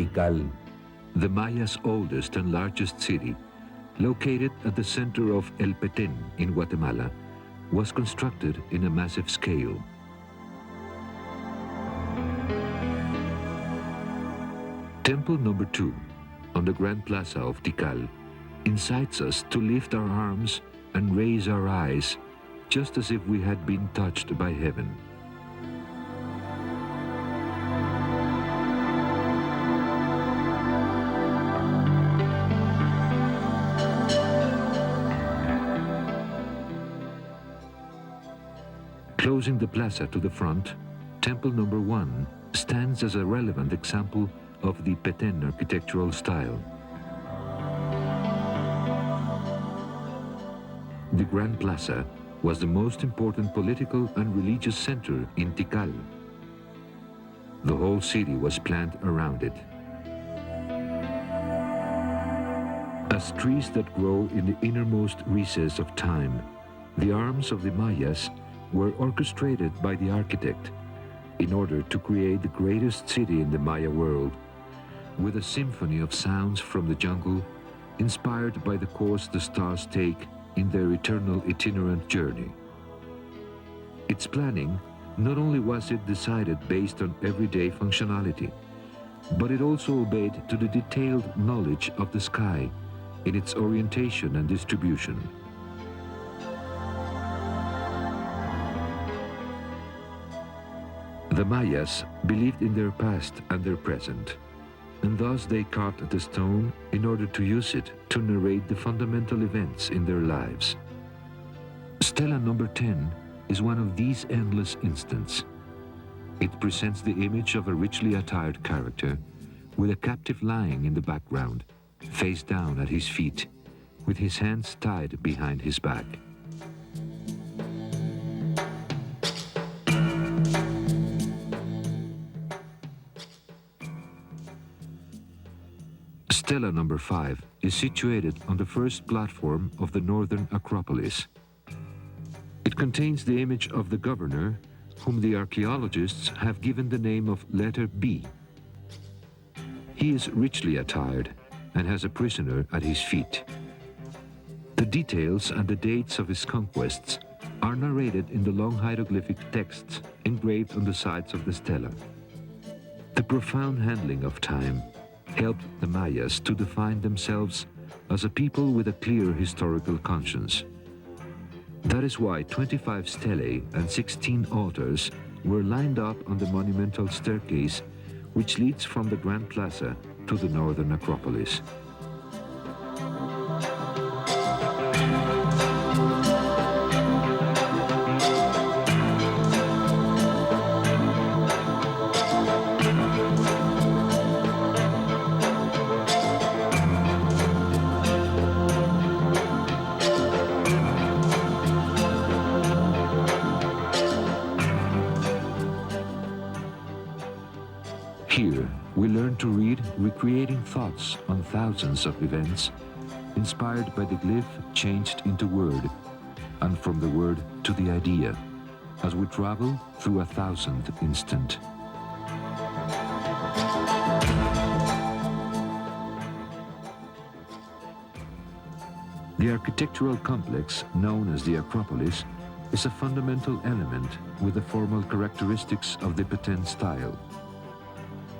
Tikal, the Mayas' oldest and largest city, located at the center of El Petén in Guatemala, was constructed in a massive scale. Temple number 2, on the Grand Plaza of Tikal, incites us to lift our arms and raise our eyes, just as if we had been touched by heaven. Closing the plaza to the front, Temple number 1 stands as a relevant example of the Petén architectural style. The Grand Plaza was the most important political and religious center in Tikal. The whole city was planned around it. As trees that grow in the innermost recess of time, the arms of the Mayas were orchestrated by the architect in order to create the greatest city in the Maya world, with a symphony of sounds from the jungle, inspired by the course the stars take in their eternal itinerant journey. Its planning, not only was it decided based on everyday functionality, but it also obeyed to the detailed knowledge of the sky in its orientation and distribution. The Mayas believed in their past and their present, and thus they carved the stone in order to use it to narrate the fundamental events in their lives. Stela number 10 is one of these endless instants. It presents the image of a richly attired character with a captive lying in the background, face down at his feet, with his hands tied behind his back. Stela number 5 is situated on the first platform of the northern Acropolis. It contains the image of the governor, whom the archaeologists have given the name of letter B. He is richly attired and has a prisoner at his feet. The details and the dates of his conquests are narrated in the long hieroglyphic texts engraved on the sides of the stela. The profound handling of time helped the Mayas to define themselves as a people with a clear historical conscience. That is why 25 stelae and 16 altars were lined up on the monumental staircase which leads from the Grand Plaza to the northern Acropolis. Here, we learn to read recreating thoughts on thousands of events, inspired by the glyph changed into word, and from the word to the idea, as we travel through 1,000th instant. The architectural complex known as the Acropolis is a fundamental element with the formal characteristics of the Petén style.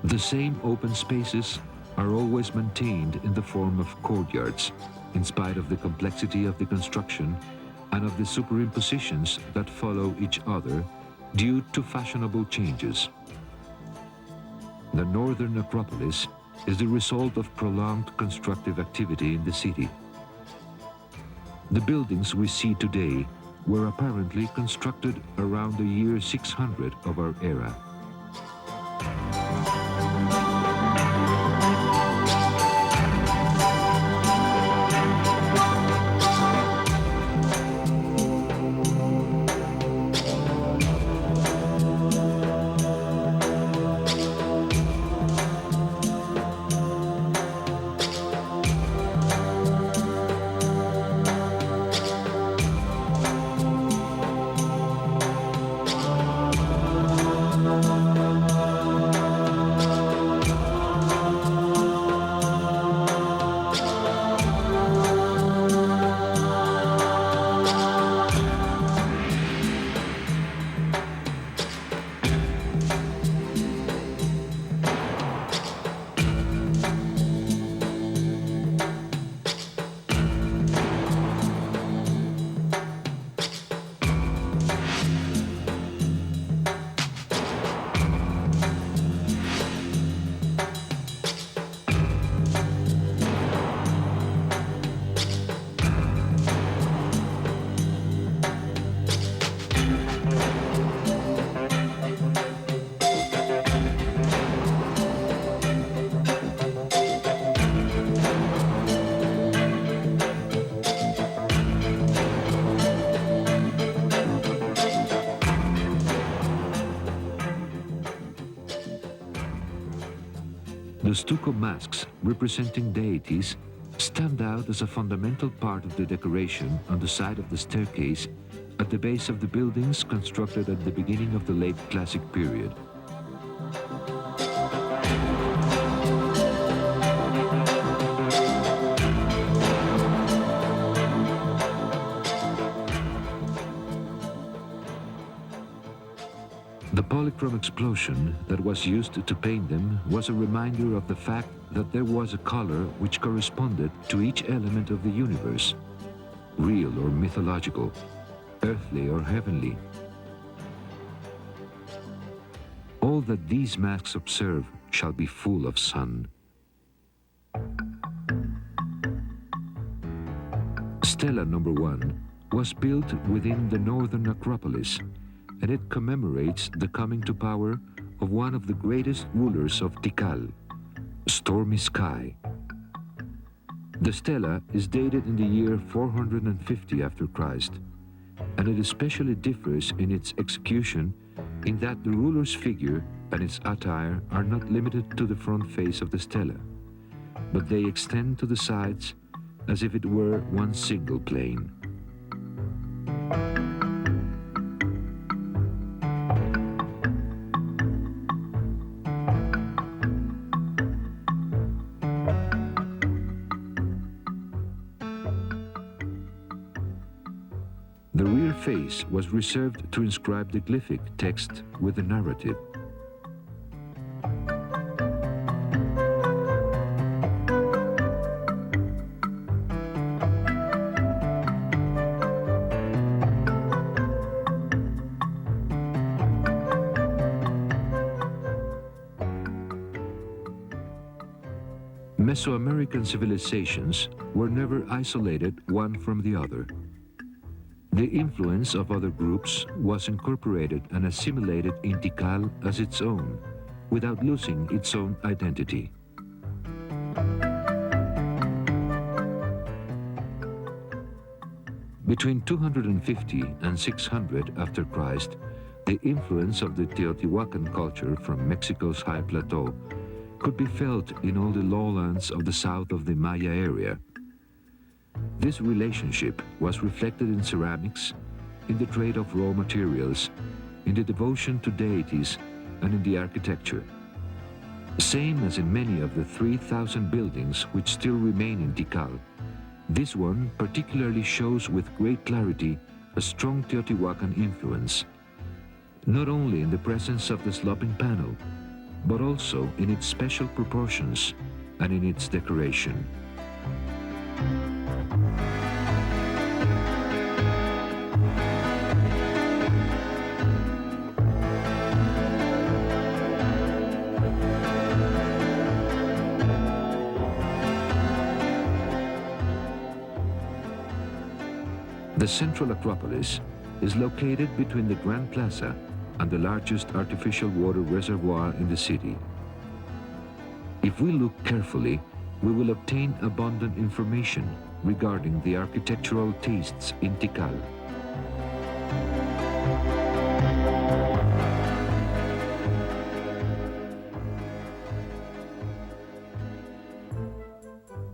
The same open spaces are always maintained in the form of courtyards, in spite of the complexity of the construction and of the superimpositions that follow each other due to fashionable changes. The northern Acropolis is the result of prolonged constructive activity in the city. The buildings we see today were apparently constructed around the year 600 of our era. The stucco masks representing deities stand out as a fundamental part of the decoration on the side of the staircase at the base of the buildings constructed at the beginning of the late Classic period. The polychrome explosion that was used to paint them was a reminder of the fact that there was a color which corresponded to each element of the universe, real or mythological, earthly or heavenly. All that these masks observe shall be full of sun. Stela number 1 was built within the northern Acropolis, and it commemorates the coming to power of one of the greatest rulers of Tikal, Stormy Sky. The stela is dated in the year 450 after Christ, and it especially differs in its execution in that the ruler's figure and its attire are not limited to the front face of the stela, but they extend to the sides as if it were one single plane. The rear face was reserved to inscribe the glyphic text with the narrative. Mesoamerican civilizations were never isolated one from the other. The influence of other groups was incorporated and assimilated in Tikal as its own, without losing its own identity. Between 250 and 600 after Christ, the influence of the Teotihuacan culture from Mexico's high plateau could be felt in all the lowlands of the south of the Maya area. This relationship was reflected in ceramics, in the trade of raw materials, in the devotion to deities, and in the architecture. Same as in many of the 3,000 buildings which still remain in Tikal, this one particularly shows with great clarity a strong Teotihuacan influence, not only in the presence of the sloping panel, but also in its special proportions and in its decoration. The central Acropolis is located between the Grand Plaza and the largest artificial water reservoir in the city. If we look carefully, we will obtain abundant information regarding the architectural tastes in Tikal.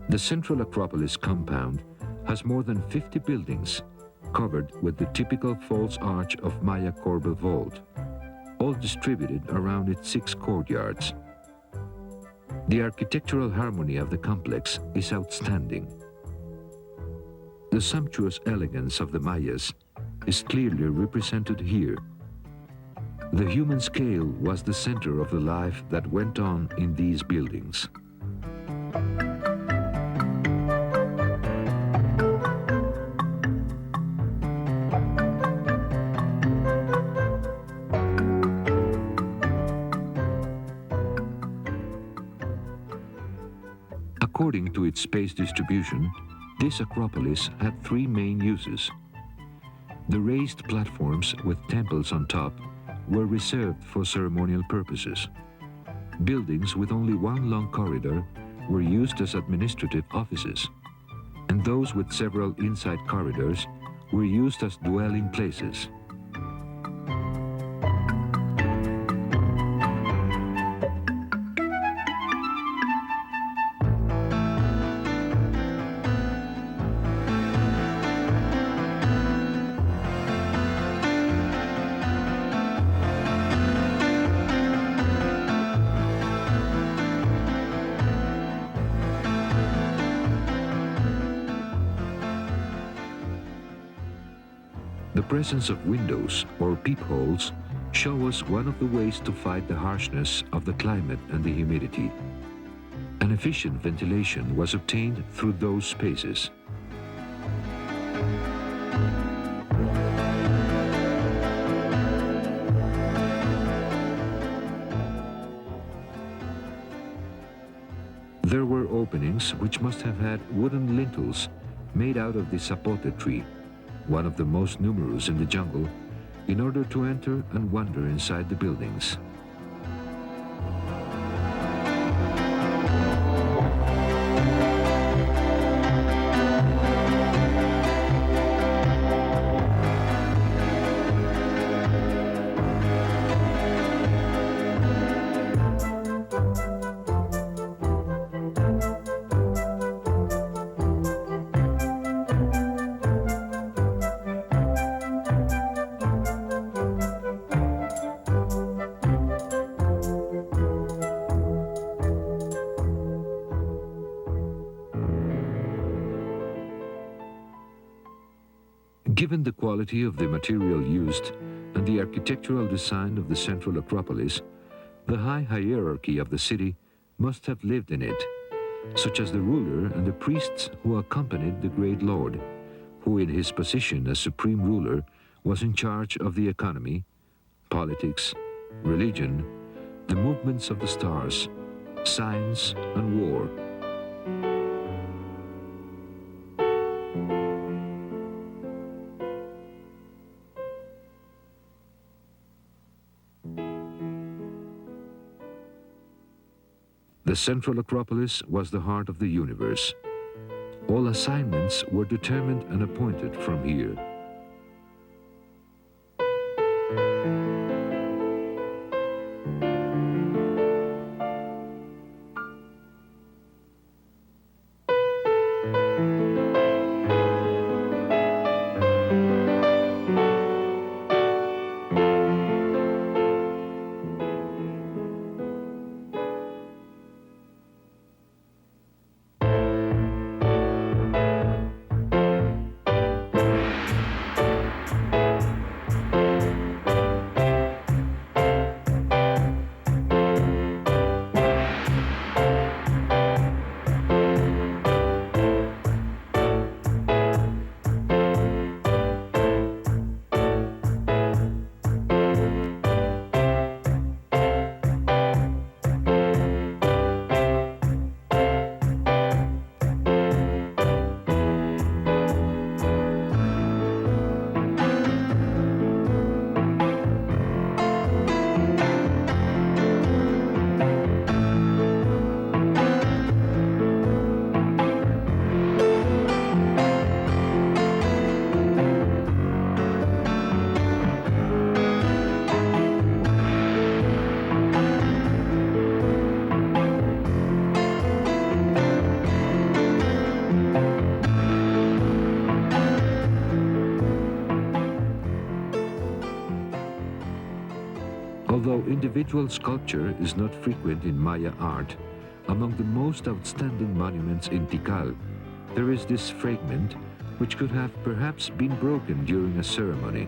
The central Acropolis compound has more than 50 buildings covered with the typical false arch of Maya corbel vault, all distributed around its 6 courtyards. The architectural harmony of the complex is outstanding. The sumptuous elegance of the Mayas is clearly represented here. The human scale was the center of the life that went on in these buildings. According to its space distribution, this Acropolis had 3 main uses. The raised platforms with temples on top were reserved for ceremonial purposes. Buildings with only one long corridor were used as administrative offices, and those with several inside corridors were used as dwelling places. The presence of windows or peepholes show us one of the ways to fight the harshness of the climate and the humidity. An efficient ventilation was obtained through those spaces. There were openings which must have had wooden lintels made out of the sapote tree, one of the most numerous in the jungle, in order to enter and wander inside the buildings. Given the quality of the material used and the architectural design of the central Acropolis, the high hierarchy of the city must have lived in it, such as the ruler and the priests who accompanied the great lord, who in his position as supreme ruler was in charge of the economy, politics, religion, the movements of the stars, science, and war. The central Acropolis was the heart of the universe. All assignments were determined and appointed from here. Although individual sculpture is not frequent in Maya art, among the most outstanding monuments in Tikal, there is this fragment which could have perhaps been broken during a ceremony.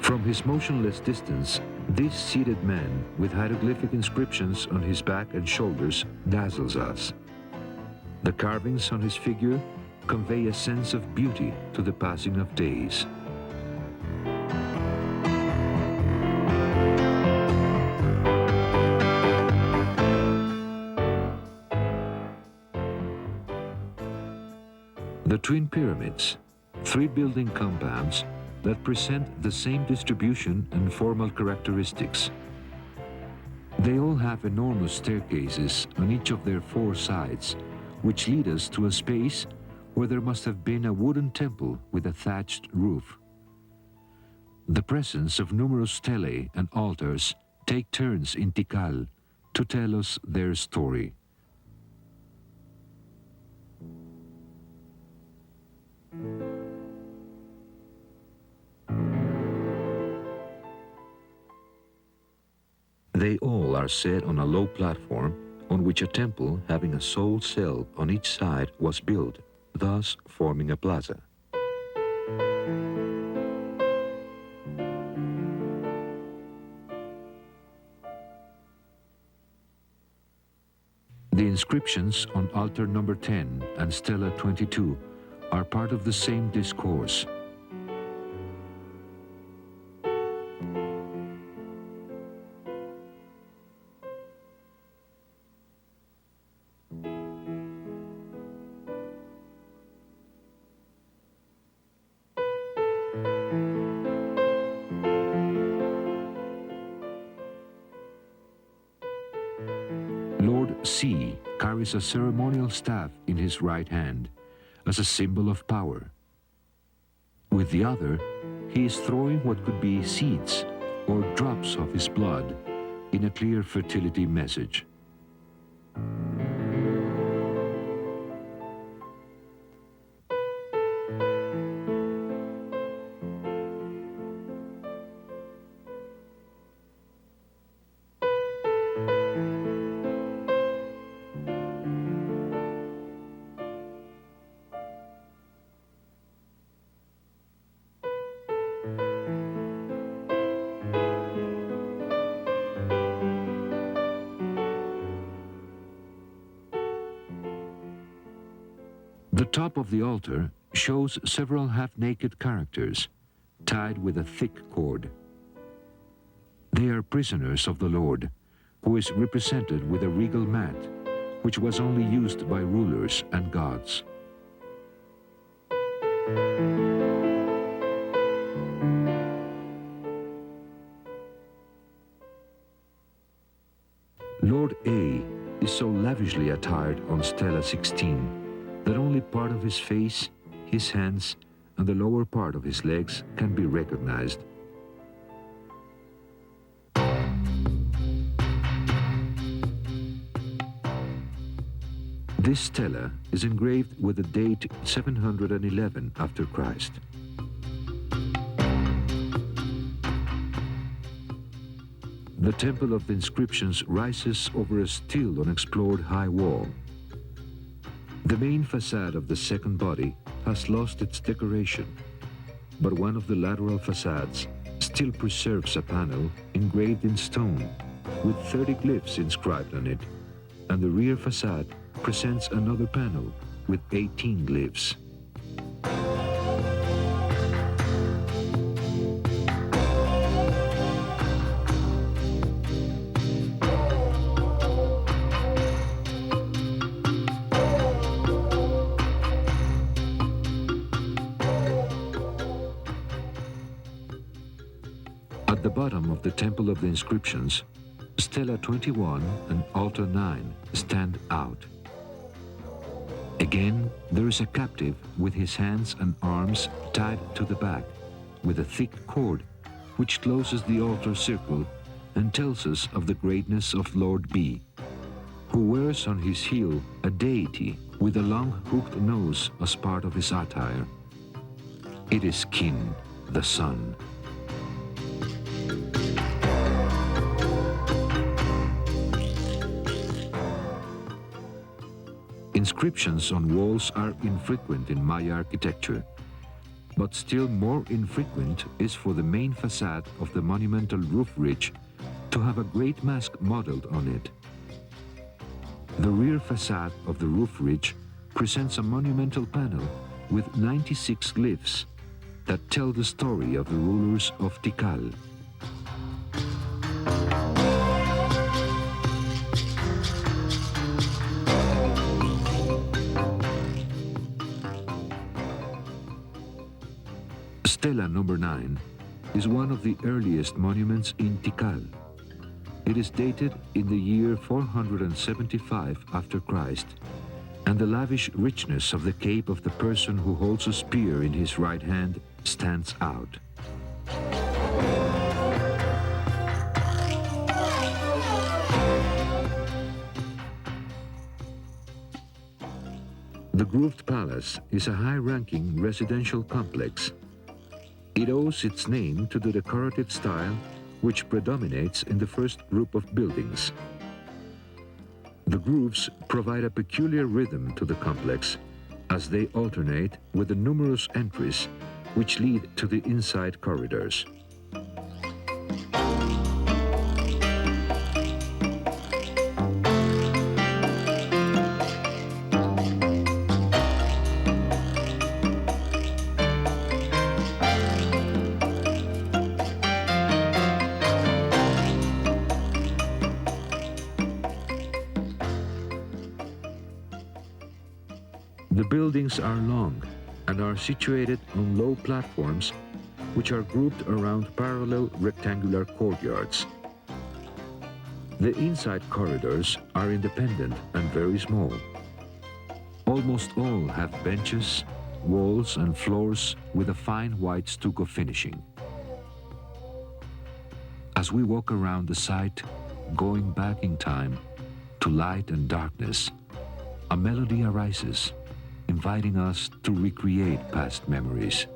From his motionless distance, this seated man with hieroglyphic inscriptions on his back and shoulders dazzles us. The carvings on his figure convey a sense of beauty to the passing of days. The twin pyramids, three building compounds that present the same distribution and formal characteristics. They all have enormous staircases on each of their four sides, which lead us to a space where there must have been a wooden temple with a thatched roof. The presence of numerous stelae and altars take turns in Tikal to tell us their story. They all are set on a low platform on which a temple having a sole cell on each side was built, thus forming a plaza. The inscriptions on altar number 10 and stela 22 are part of the same discourse. C carries a ceremonial staff in his right hand as a symbol of power. With the other, he is throwing what could be seeds or drops of his blood in a clear fertility message. The top of the altar shows several half-naked characters tied with a thick cord. They are prisoners of the Lord, who is represented with a regal mat, which was only used by rulers and gods. Lord A is so lavishly attired on stela 16 that only part of his face, his hands, and the lower part of his legs can be recognized. This stela is engraved with the date 711 after Christ. The Temple of the Inscriptions rises over a still unexplored high wall. The main facade of the second body has lost its decoration, but one of the lateral facades still preserves a panel engraved in stone with 30 glyphs inscribed on it, and the rear facade presents another panel with 18 glyphs. At the bottom of the Temple of the Inscriptions, stela 21 and altar 9 stand out. Again, there is a captive with his hands and arms tied to the back with a thick cord which closes the altar circle and tells us of the greatness of Lord B, who wears on his heel a deity with a long hooked nose as part of his attire. It is Kin, the sun. Inscriptions on walls are infrequent in Maya architecture, but still more infrequent is for the main facade of the monumental roof ridge to have a great mask modeled on it. The rear facade of the roof ridge presents a monumental panel with 96 glyphs that tell the story of the rulers of Tikal. Stela number 9 is one of the earliest monuments in Tikal. It is dated in the year 475 after Christ, and the lavish richness of the cape of the person who holds a spear in his right hand stands out. The Grooved Palace is a high-ranking residential complex. It owes its name to the decorative style which predominates in the first group of buildings. The grooves provide a peculiar rhythm to the complex as they alternate with the numerous entries which lead to the inside corridors. buildings are long and are situated on low platforms which are grouped around parallel rectangular courtyards. The inside corridors are independent and very small. Almost all have benches, walls and floors with a fine white stucco finishing. As we walk around the site, going back in time to light and darkness, a melody arises, inviting us to recreate past memories.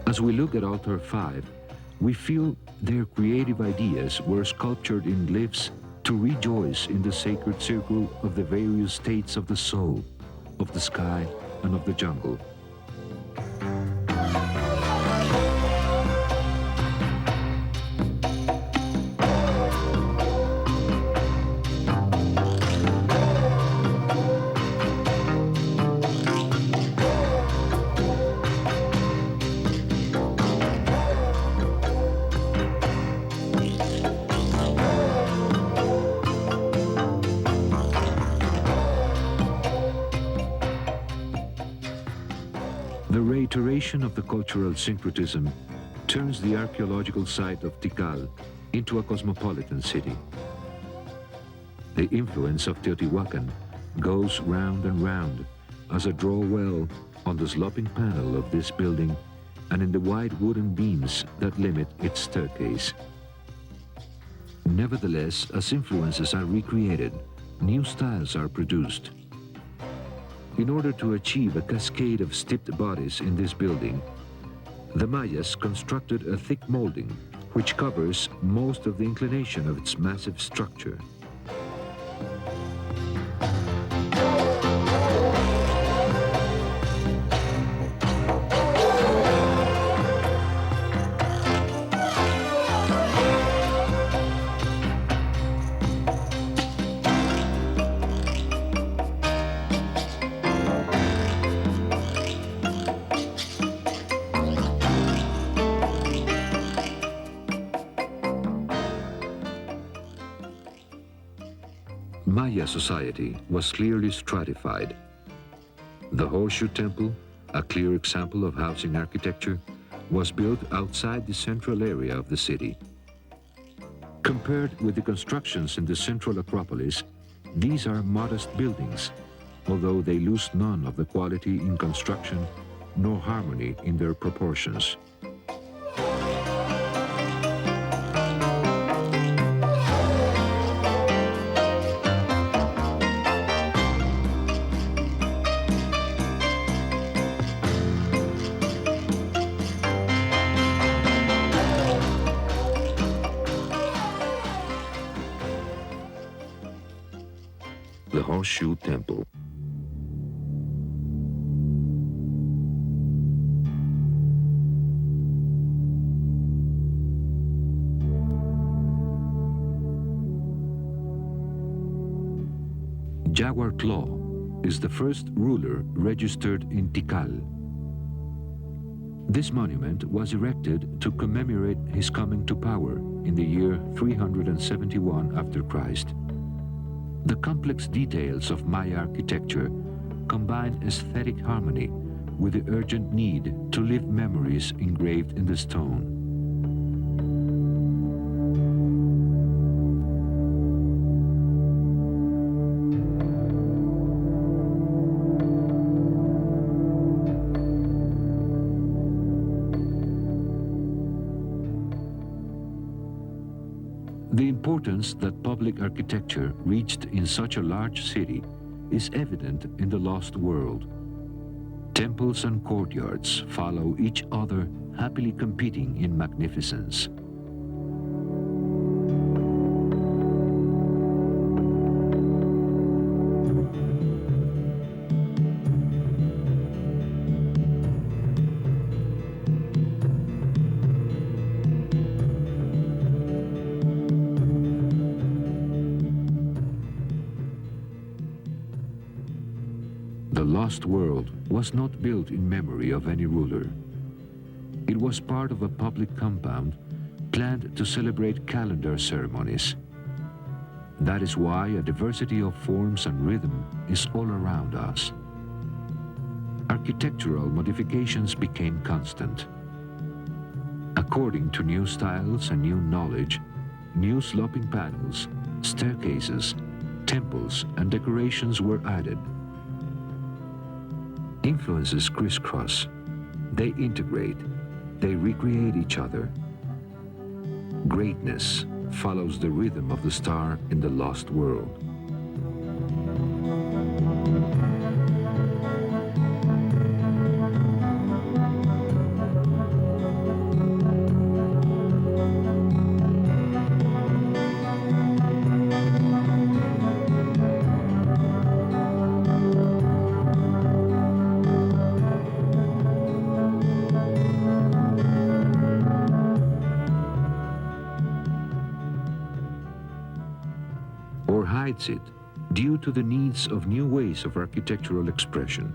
As we look at Altar 5, we feel their creative ideas were sculptured in glyphs to rejoice in the sacred circle of the various states of the soul, of the sky, and of the jungle. The reiteration of the cultural syncretism turns the archaeological site of Tikal into a cosmopolitan city. The influence of Teotihuacan goes round and round as a draw well on the sloping panel of this building and in the wide wooden beams that limit its staircase. Nevertheless, as influences are recreated, new styles are produced. In order to achieve a cascade of stepped bodies in this building, the Mayas constructed a thick molding which covers most of the inclination of its massive structure. Maya society was clearly stratified. The Horseshoe Temple, a clear example of housing architecture, was built outside the central area of the city. Compared with the constructions in the central Acropolis, these are modest buildings, although they lose none of the quality in construction nor harmony in their proportions. The Horseshoe Temple. Jaguar Claw is the first ruler registered in Tikal. This monument was erected to commemorate his coming to power in the year 371 after Christ. The complex details of Maya architecture combine aesthetic harmony with the urgent need to live memories engraved in the stone. The importance that public architecture reached in such a large city is evident in the lost world. Temples and courtyards follow each other happily competing in magnificence. The lost world was not built in memory of any ruler. It was part of a public compound planned to celebrate calendar ceremonies. That is why a diversity of forms and rhythm is all around us. Architectural modifications became constant. According to new styles and new knowledge, new sloping panels, staircases, temples, and decorations were added. Influences crisscross. They integrate. They recreate each other. Greatness follows the rhythm of the star in the lost world. Hides it due to the needs of new ways of architectural expression.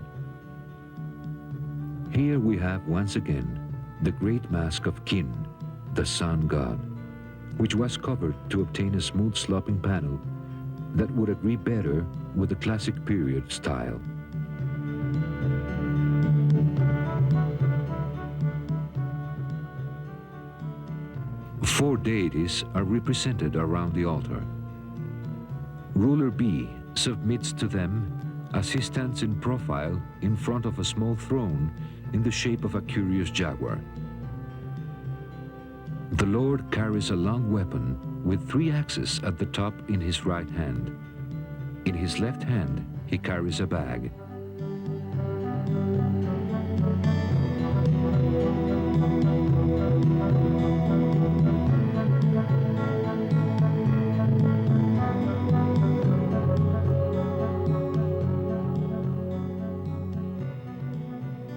Here we have once again the great mask of Kin, the sun god, which was covered to obtain a smooth sloping panel that would agree better with the classic period style. Four deities are represented around the altar. Ruler B submits to them as he stands in profile in front of a small throne in the shape of a curious jaguar. The Lord carries a long weapon with 3 axes at the top in his right hand. In his left hand, he carries a bag.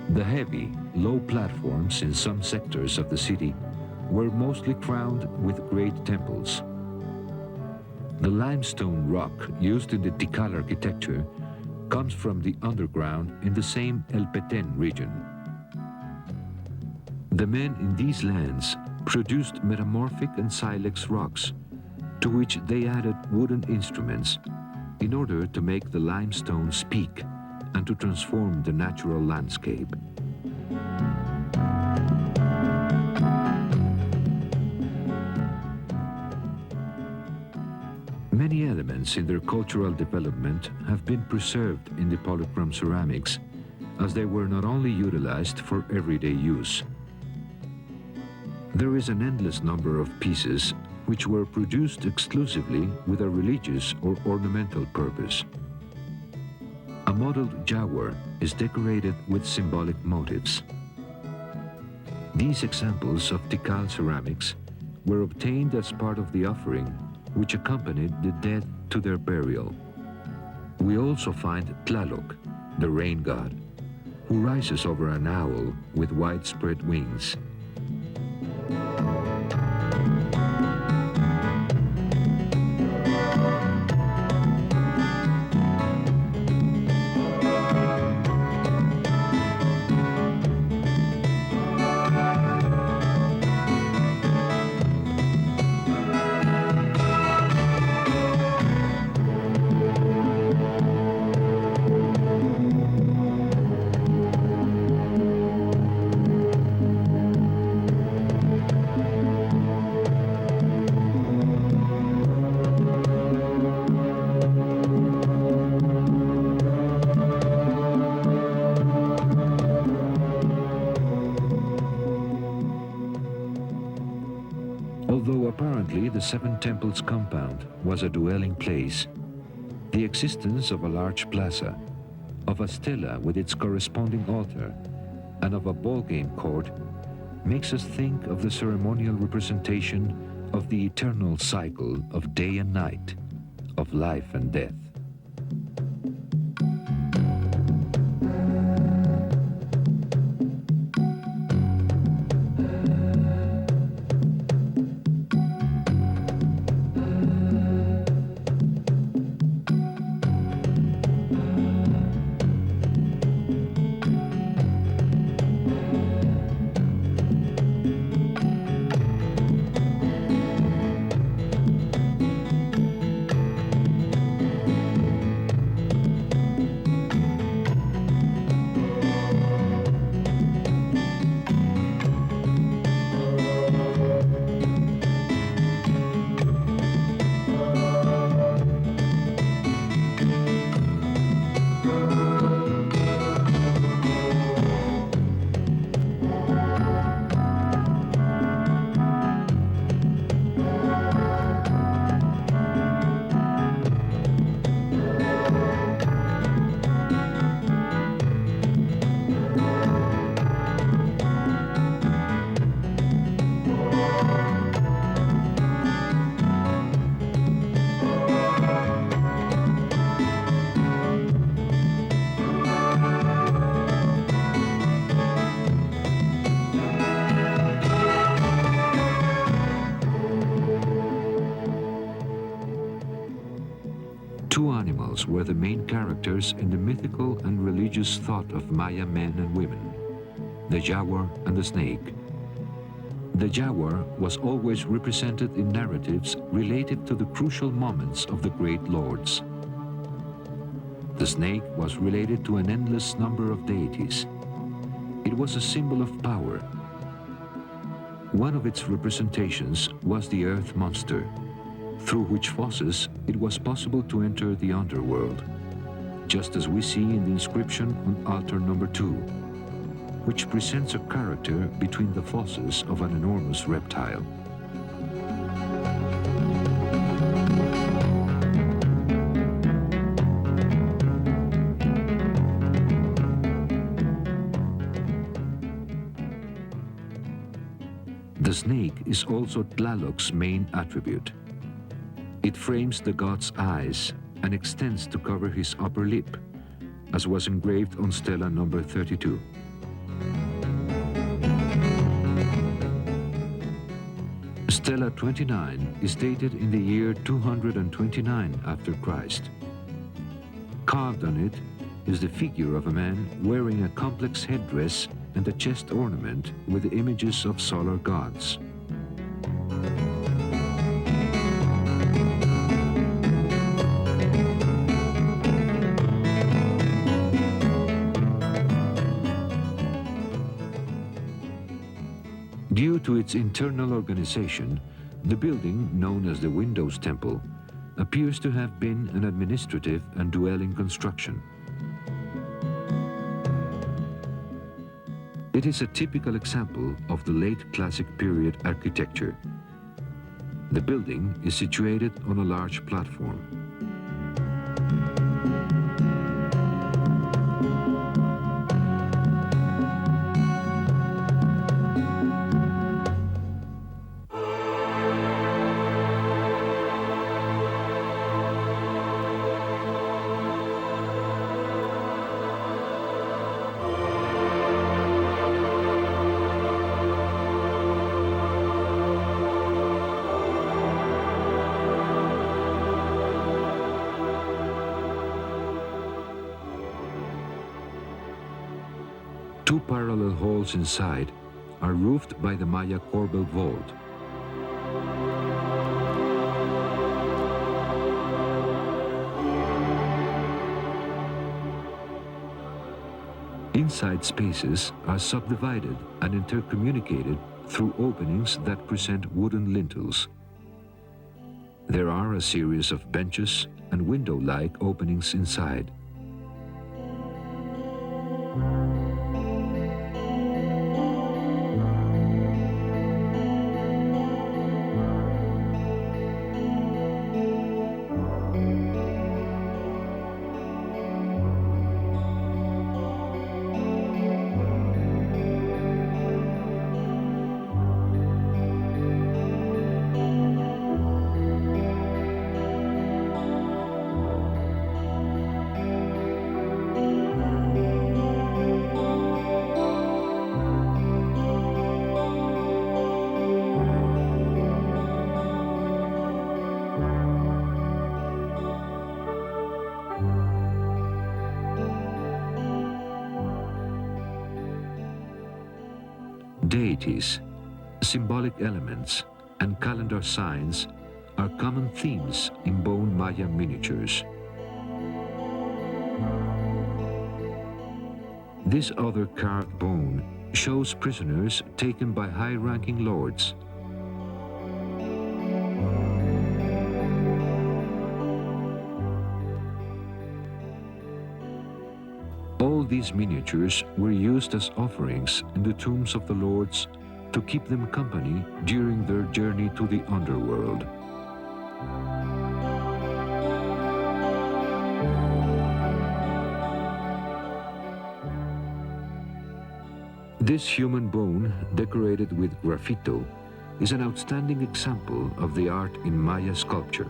The heavy, low platforms in some sectors of the city were mostly crowned with great temples. The limestone rock used in the Tikal architecture comes from the underground in the same El Petén region. The men in these lands produced metamorphic and silex rocks, to which they added wooden instruments in order to make the limestone speak and to transform the natural landscape. Many elements in their cultural development have been preserved in the polychrome ceramics, as they were not only utilized for everyday use. There is an endless number of pieces which were produced exclusively with a religious or ornamental purpose. A modeled jaguar is decorated with symbolic motifs. These examples of Tikal ceramics were obtained as part of the offering which accompanied the dead to their burial. We also find Tlaloc, the rain god, who rises over an owl with widespread wings. Although apparently the Seven Temples compound was a dwelling place, the existence of a large plaza, of a stela with its corresponding altar, and of a ballgame court makes us think of the ceremonial representation of the eternal cycle of day and night, of life and death. Two animals were the main characters in the mythical and religious thought of Maya men and women, the jaguar and the snake. The jaguar was always represented in narratives related to the crucial moments of the great lords. The snake was related to an endless number of deities. It was a symbol of power. One of its representations was the earth monster, through which faucets it was possible to enter the underworld, just as we see in the inscription on altar number 2, which presents a character between the fauces of an enormous reptile. The snake is also Tlaloc's main attribute. It frames the god's eyes and extends to cover his upper lip, as was engraved on stela number 32. Stela 29 is dated in the year 229 after Christ. Carved on it is the figure of a man wearing a complex headdress and a chest ornament with the images of solar gods. Due to its internal organization, the building, known as the Windows Temple, appears to have been an administrative and dwelling construction. It is a typical example of the late classic period architecture. The building is situated on a large platform. Two parallel halls inside are roofed by the Maya corbel vault. Inside spaces are subdivided and intercommunicated through openings that present wooden lintels. There are a series of benches and window-like openings inside. Deities, symbolic elements, and calendar signs are common themes in bone Mayan miniatures. This other carved bone shows prisoners taken by high-ranking lords. All these miniatures were used as offerings in the tombs of the lords to keep them company during their journey to the underworld. This human bone, decorated with graffito, is an outstanding example of the art in Maya sculpture.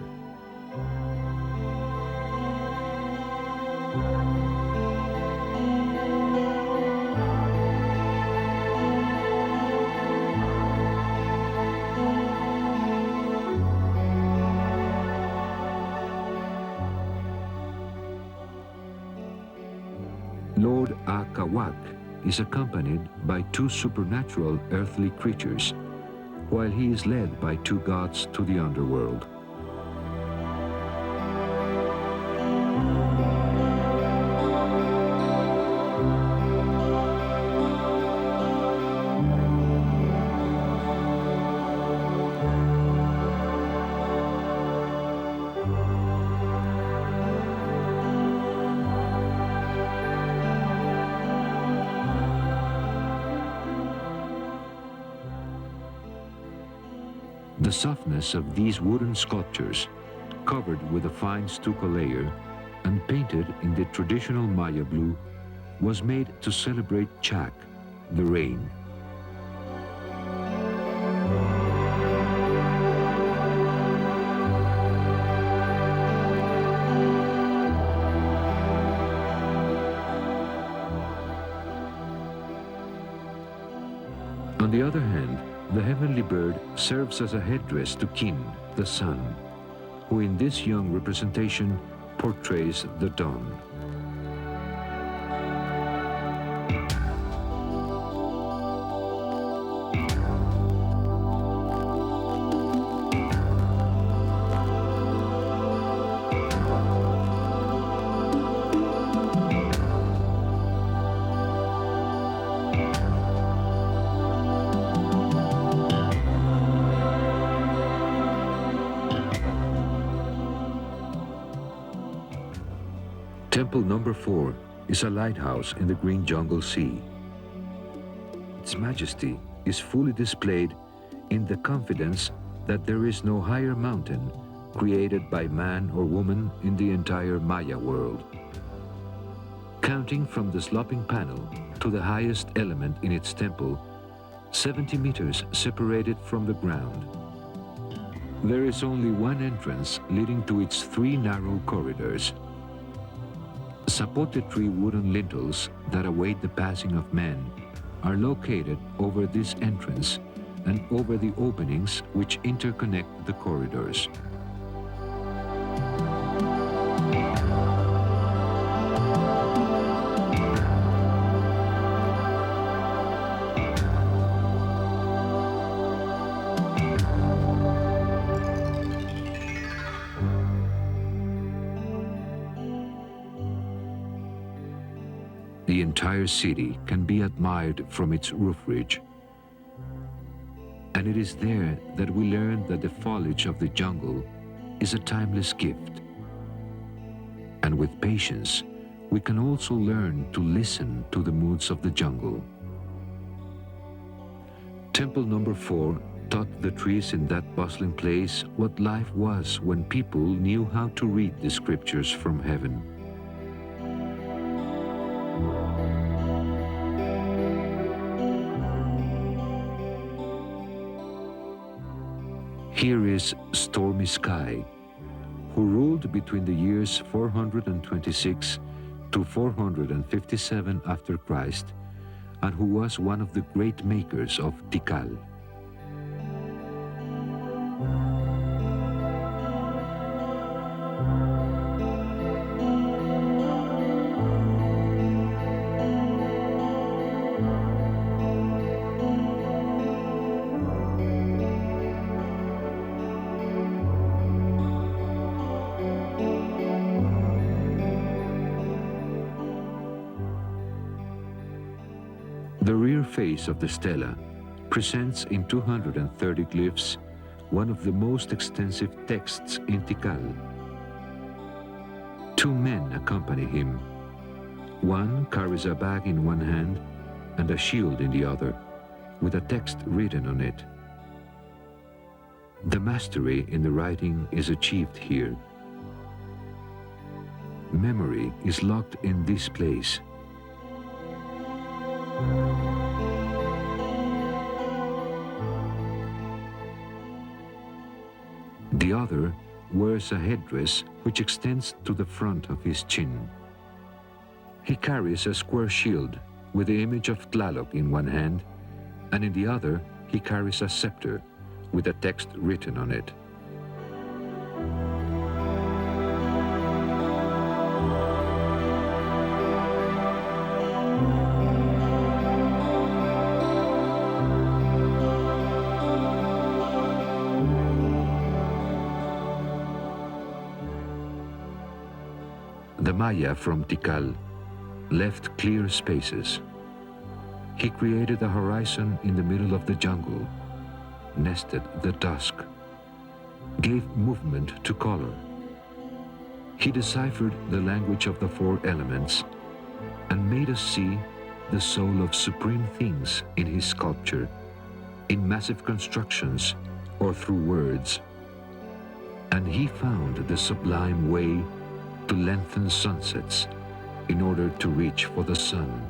Lord Akawak is accompanied by two supernatural earthly creatures, while he is led by two gods to the underworld. The softness of these wooden sculptures, covered with a fine stucco layer and painted in the traditional Maya blue, was made to celebrate Chak, the rain. On the other hand, the heavenly bird serves as a headdress to Kin, the sun, who in this young representation portrays the dawn. Temple number 4 is a lighthouse in the green jungle sea. Its majesty is fully displayed in the confidence that there is no higher mountain created by man or woman in the entire Maya world. Counting from the sloping panel to the highest element in its temple, 70 meters separated from the ground. There is only one entrance leading to its 3 narrow corridors. Sapote tree wooden lintels that await the passing of men are located over this entrance and over the openings which interconnect the corridors. The entire city can be admired from its roof ridge. And it is there that we learn that the foliage of the jungle is a timeless gift. And with patience, we can also learn to listen to the moods of the jungle. Temple number 4 taught the trees in that bustling place what life was when people knew how to read the scriptures from heaven. Here is Stormy Sky, who ruled between the years 426 to 457 after Christ, and who was one of the great makers of Tikal. face of the stela presents in 230 glyphs one of the most extensive texts in Tikal. Two men accompany him. One carries a bag in one hand and a shield in the other, with a text written on it. The mastery in the writing is achieved here. Memory is locked in this place. The other wears a headdress which extends to the front of his chin. He carries a square shield with the image of Tlaloc in one hand, and in the other he carries a scepter with a text written on it. The Maya from Tikal left clear spaces. He created a horizon in the middle of the jungle, nested the dusk, gave movement to color. He deciphered the language of the four elements and made us see the soul of supreme things in his sculpture, in massive constructions or through words. And he found the sublime way to lengthen sunsets in order to reach for the sun.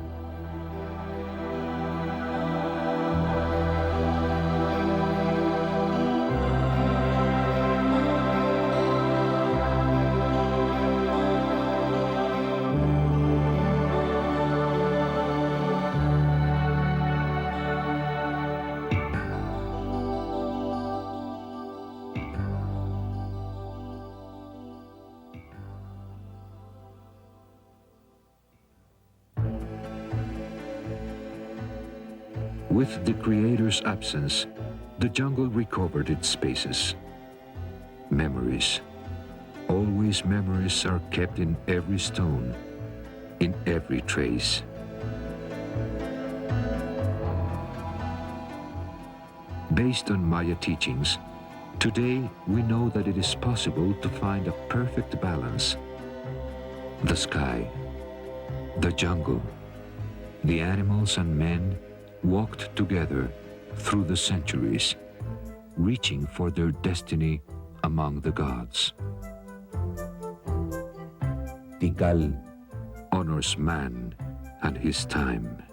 With the Creator's absence, the jungle recovered its spaces. Memories. Always memories are kept in every stone, in every trace. Based on Maya teachings, today we know that it is possible to find a perfect balance. The sky, the jungle, the animals and men walked together through the centuries, reaching for their destiny among the gods. Tikal honors man and his time.